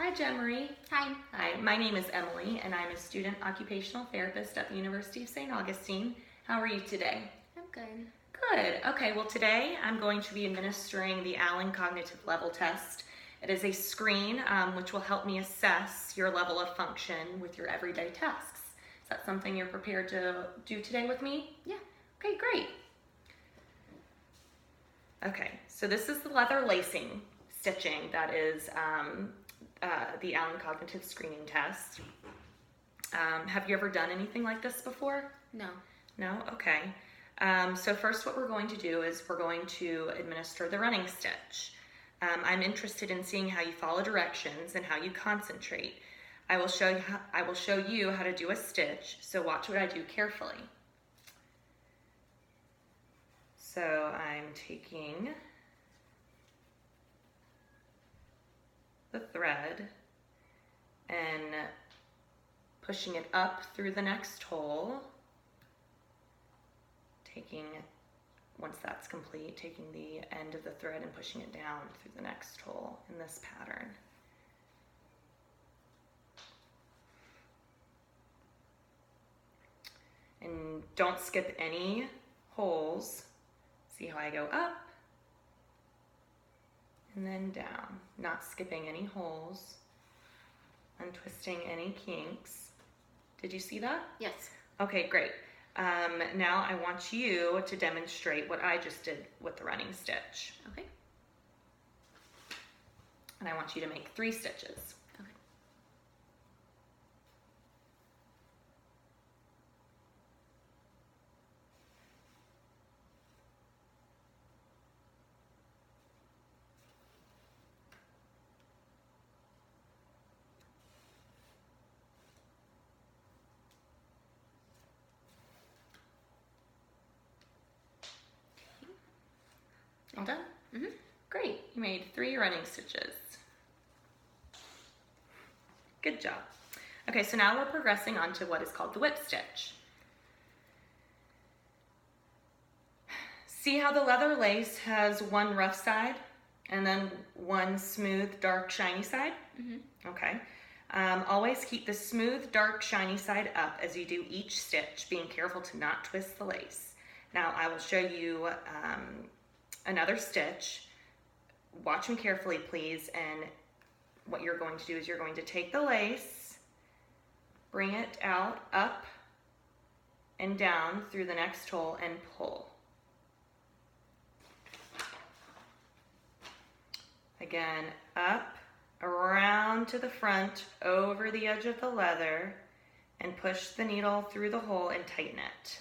Hi, Jen Marie. Hi. Hi, my name is Emily, and I'm a student occupational therapist at the University of St. Augustine. How are you today? I'm good. Good. Okay, well today I'm going to be administering the Allen Cognitive Level Test. It is a screen which will help me assess your level of function with your everyday tasks. Is that something you're prepared to do today with me? Yeah. Okay, great. Okay, so this is the leather lacing stitching that is the Allen Cognitive Screening Test. Have you ever done anything like this before? No. No? Okay. So first what we're going to do is we're going to administer the running stitch. I'm interested in seeing how you follow directions and how you concentrate. I will show you how to do a stitch, so watch what I do carefully. So I'm taking the thread and pushing it up through the next hole, once that's complete, taking the end of the thread and pushing it down through the next hole in this pattern. And don't skip any holes. See how I go up and then down, not skipping any holes, untwisting any kinks. Did you see that? Yes. Okay, great. Now I want you to demonstrate what I just did with the running stitch. Okay. And I want you to make 3 stitches. Okay. All done? Mm-hmm. Great, you made 3 running stitches. Good job. Okay, so now we're progressing on to what is called the whip stitch. See how the leather lace has one rough side and then one smooth, dark, shiny side? Mm-hmm. Okay. Always keep the smooth, dark, shiny side up as you do each stitch, being careful to not twist the lace. Now I will show you another stitch. Watch me carefully, please, and what you're going to do is you're going to take the lace, bring it out, up and down through the next hole and pull. Again, up, around to the front, over the edge of the leather, and push the needle through the hole and tighten it.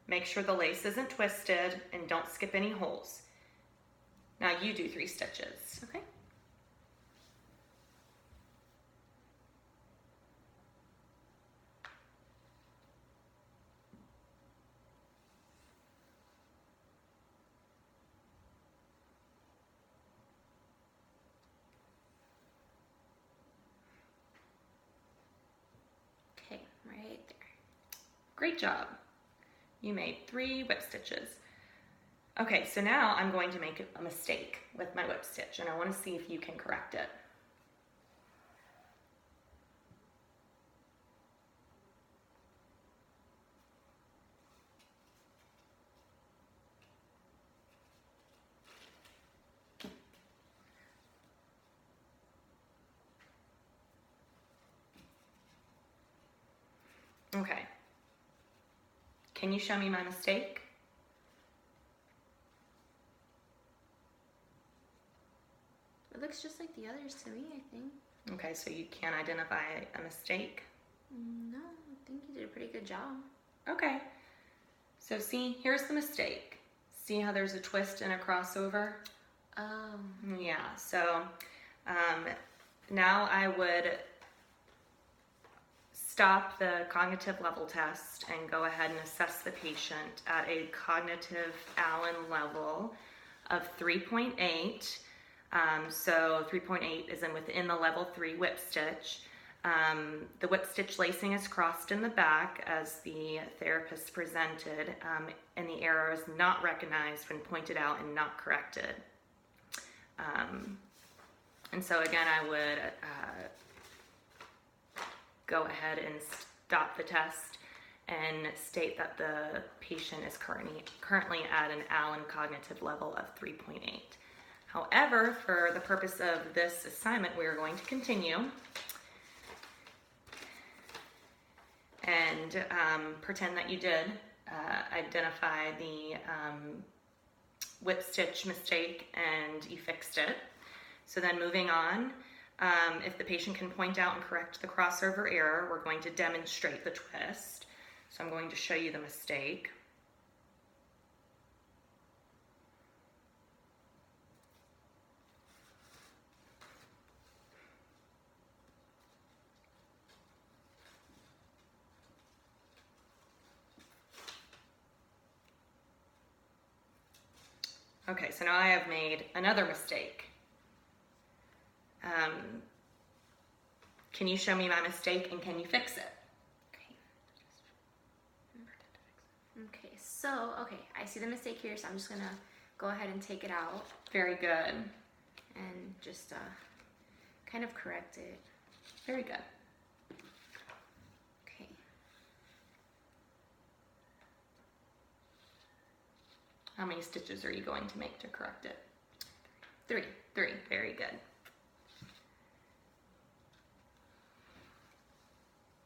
Make sure the lace isn't twisted and don't skip any holes. Now you do 3 stitches. Okay. Okay, right there. Great job. You made 3 whip stitches. Okay, so now I'm going to make a mistake with my whip stitch, and I want to see if you can correct it. Okay. Can you show me my mistake? It looks just like the others to me, I think. Okay, so you can't identify a mistake? No, I think you did a pretty good job. Okay. So see, here's the mistake. See how there's a twist and a crossover? Yeah, so now I would stop the cognitive level test and go ahead and assess the patient at a cognitive Allen level of 3.8. So 3.8 is within the level 3 whip stitch. The whip stitch lacing is crossed in the back as the therapist presented, and the error is not recognized when pointed out and not corrected. And so again, I would go ahead and stop the test and state that the patient is currently at an Allen cognitive level of 3.8. However, for the purpose of this assignment, we are going to continue and pretend that you did identify the whip stitch mistake and you fixed it. So then moving on, if the patient can point out and correct the crossover error, we're going to demonstrate the twist. So I'm going to show you the mistake. Okay, so now I have made another mistake. Can you show me my mistake and can you fix it? Okay, so, I see the mistake here, so I'm just gonna go ahead and take it out Very good. and just kind of correct it. Very good. Okay. How many stitches are you going to make to correct it? 3. 3. Very good.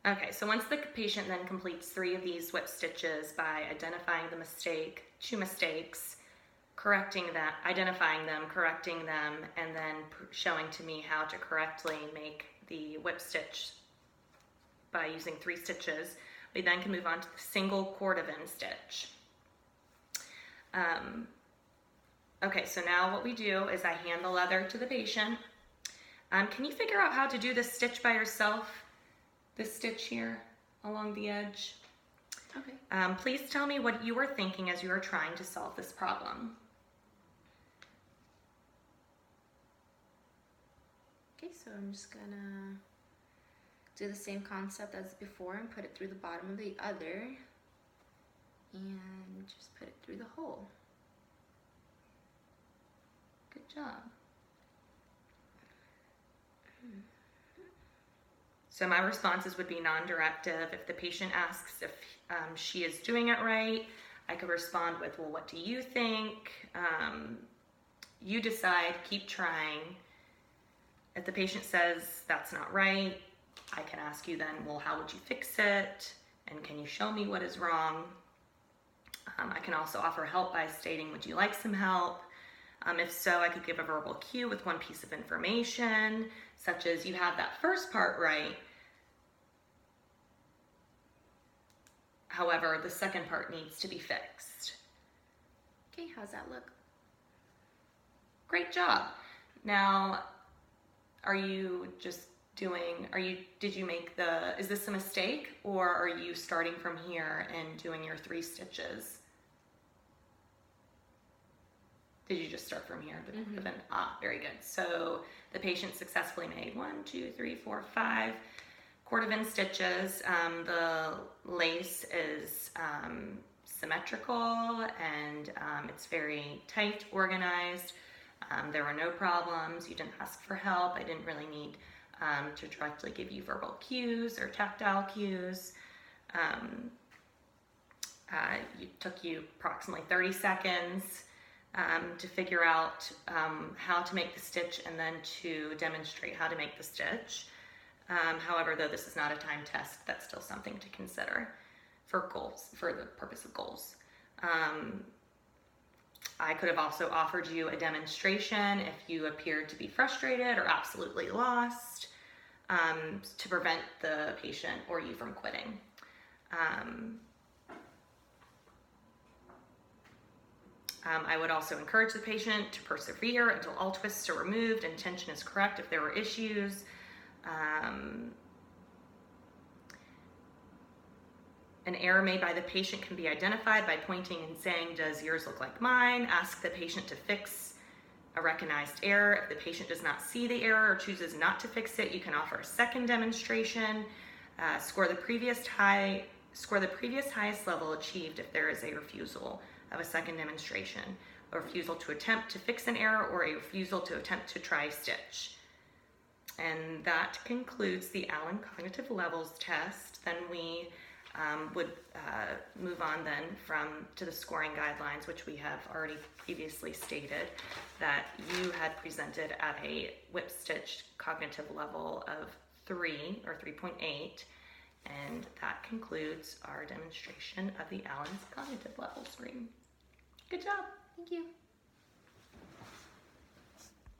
Okay, so once the patient then completes 3 of these whip stitches by identifying the mistake, 2 mistakes, correcting that, identifying them, correcting them, and then showing to me how to correctly make the whip stitch by using 3 stitches, we then can move on to the single cordovan stitch. Okay, so now what we do is I hand the leather to the patient. Can you figure out how to do this stitch by yourself? This stitch here along the edge. Okay. Please tell me what you were thinking as you were trying to solve this problem. Okay, so I'm just gonna do the same concept as before and put it through the bottom of the other and just put it through the hole. Good job. So my responses would be non-directive. If the patient asks if she is doing it right, I could respond with, well, what do you think? You decide, keep trying. If the patient says that's not right, I can ask you then, well, how would you fix it? And can you show me what is wrong? I can also offer help by stating, would you like some help? If so, I could give a verbal cue with one piece of information, such as you have that first part right. However, the second part needs to be fixed. Okay, how's that look? Great job. Now, are you just doing, did you make is this a mistake, or are you starting from here and doing your 3 stitches? Did you just start from here? Very good. So the patient successfully made 1, 2, 3, 4, 5 cordovan stitches. The lace is symmetrical and it's very tight, organized. There were no problems. You didn't ask for help. I didn't really need to directly give you verbal cues or tactile cues. It took you approximately 30 seconds to figure out how to make the stitch and then to demonstrate how to make the stitch. However, though this is not a time test, that's still something to consider for goals, for the purpose of goals. I could have also offered you a demonstration if you appeared to be frustrated or absolutely lost, to prevent the patient or you from quitting. I would also encourage the patient to persevere until all twists are removed and tension is correct if there were issues. An error made by the patient can be identified by pointing and saying, does yours look like mine? Ask the patient to fix a recognized error. If the patient does not see the error or chooses not to fix it, you can offer a second demonstration. Score the previous highest level achieved if there is a refusal of a second demonstration, a refusal to attempt to fix an error, or a refusal to attempt to try stitch. And that concludes the Allen Cognitive Levels test. Then we would move on then to the scoring guidelines, which we have already previously stated that you had presented at a whip stitch cognitive level of 3 or 3.8. And that concludes our demonstration of the Allen's cognitive level screen. Good job. Thank you.